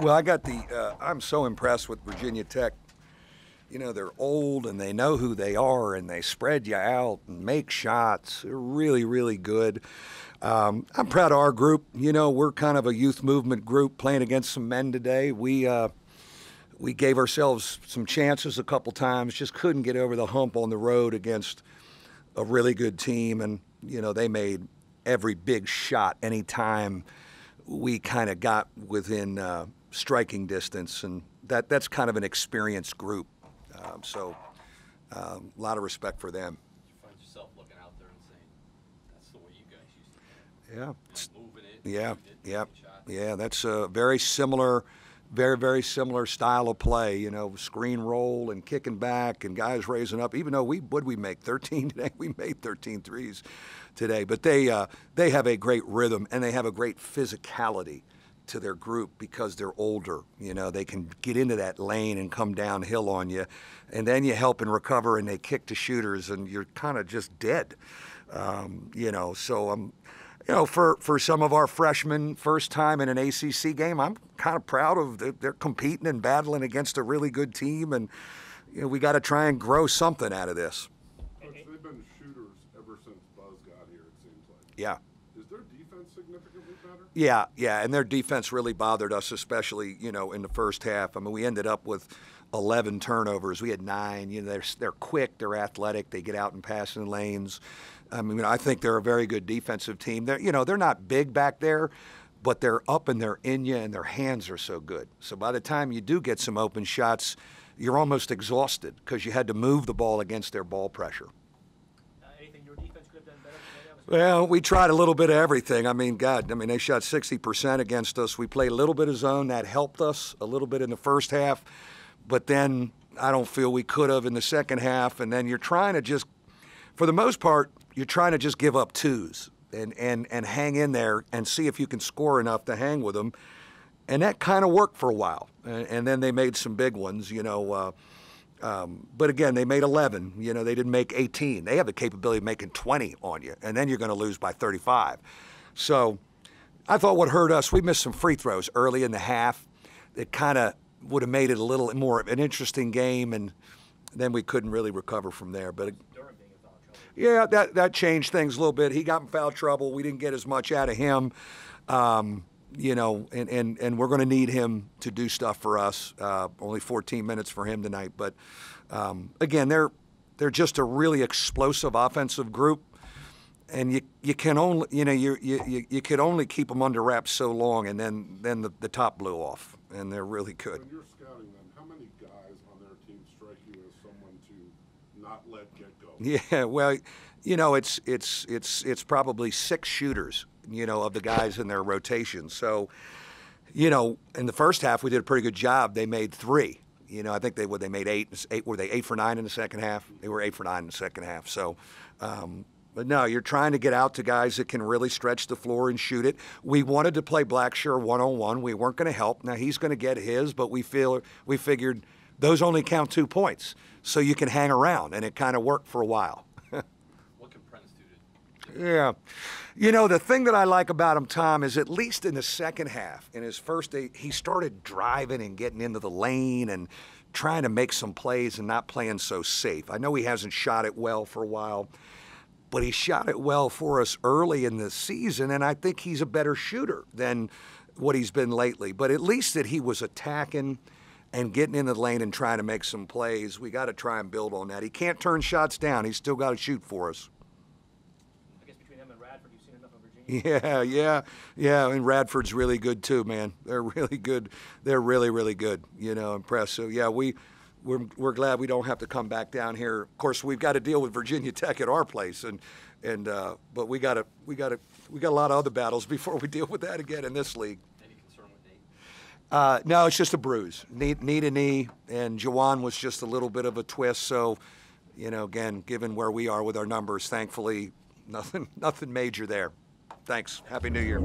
Well, I got I'm so impressed with Virginia Tech. You know, they're old and they know who they are and they spread you out and make shots. They're really, really good. I'm proud of our group. You know, we're kind of a youth movement group playing against some men today. We gave ourselves some chances a couple times, just couldn't get over the hump on the road against a really good team. And, you know, they made every big shot anytime we kind of got within striking distance. And that's kind of an experienced group. A lot of respect for them. You find yourself looking out there and saying, that's the way you guys used to play. Yeah. You know, moving it, Yeah, that's a very similar, very similar style of play. You know, screen roll and kicking back and guys raising up. Even though we make 13 today, we made 13 threes today. But they have a great rhythm and they have a great physicality to their group because they're older. You know, they can get into that lane and come downhill on you, and then you help and recover and they kick to shooters and you're kind of just dead. You know, so you know, for some of our freshmen, first time in an ACC game, I'm kind of proud of they're competing and battling against a really good team, and you know, we got to try and grow something out of this. Coach, they've been shooters ever since Buzz got here, it seems like. Yeah. Is their defense significantly better? Yeah, and their defense really bothered us, especially, you know, in the first half. I mean, we ended up with 11 turnovers. We had 9. You know, they're quick, they're athletic, they get out and pass in lanes. I mean, I think they're a very good defensive team. They're not big back there, but they're up and they're in you, and their hands are so good. So by the time you do get some open shots, you're almost exhausted because you had to move the ball against their ball pressure. Anything your defense could have done better? Well, we tried a little bit of everything. I mean, they shot 60% against us. We played a little bit of zone. That helped us a little bit in the first half. But then I don't feel we could have in the second half. And then you're trying to just, for the most part, you're trying to just give up twos and hang in there and see if you can score enough to hang with them. And that kind of worked for a while. And then they made some big ones, you know. But again, they made 11. You know, they didn't make 18. They have the capability of making 20 on you, and then you're going to lose by 35. So I thought what hurt us, we missed some free throws early in the half. It kind of would have made it a little more of an interesting game, and then we couldn't really recover from there. But yeah, that changed things a little bit. He got in foul trouble. We didn't get as much out of him. You know, and we're going to need him to do stuff for us. Only 14 minutes for him tonight, but again, they're just a really explosive offensive group, and you can only you could only keep them under wraps so long, and then the top blew off, and they're really good. When you're scouting them, how many guys on their team strike you as someone to not let get go? Yeah, well, you know, it's probably 6 shooters, you know, of the guys in their rotation. So, you know, in the first half we did a pretty good job. They made 3. You know, I think they made 8. Were they 8 for 9 in the second half? They were 8 for 9 in the second half. So, but no, you're trying to get out to guys that can really stretch the floor and shoot it. We wanted to play Blackshear one-on-one. We weren't going to help. Now he's going to get his, but we figured those only count 2 points, so you can hang around, and it kind of worked for a while. What can Prentice do? Yeah. You know, the thing that I like about him, Tom, is at least in the second half, in his first 8, he started driving and getting into the lane and trying to make some plays and not playing so safe. I know he hasn't shot it well for a while, but he shot it well for us early in the season, and I think he's a better shooter than what he's been lately. But at least that he was attacking and getting in the lane and trying to make some plays. We got to try and build on that. He can't turn shots down. He's still got to shoot for us. I guess between him and Radford, you've seen enough of Virginia. Yeah, and Radford's really good too, man. They're really good. They're really, really good. You know, impressed. So yeah, we're glad we don't have to come back down here. Of course, we've got to deal with Virginia Tech at our place, but we got a lot of other battles before we deal with that again in this league. Any concern with Nate? No, it's just a bruise. Knee to knee, and Jawan was just a little bit of a twist. So, you know, again, given where we are with our numbers, thankfully, nothing major there. Thanks. Happy New Year.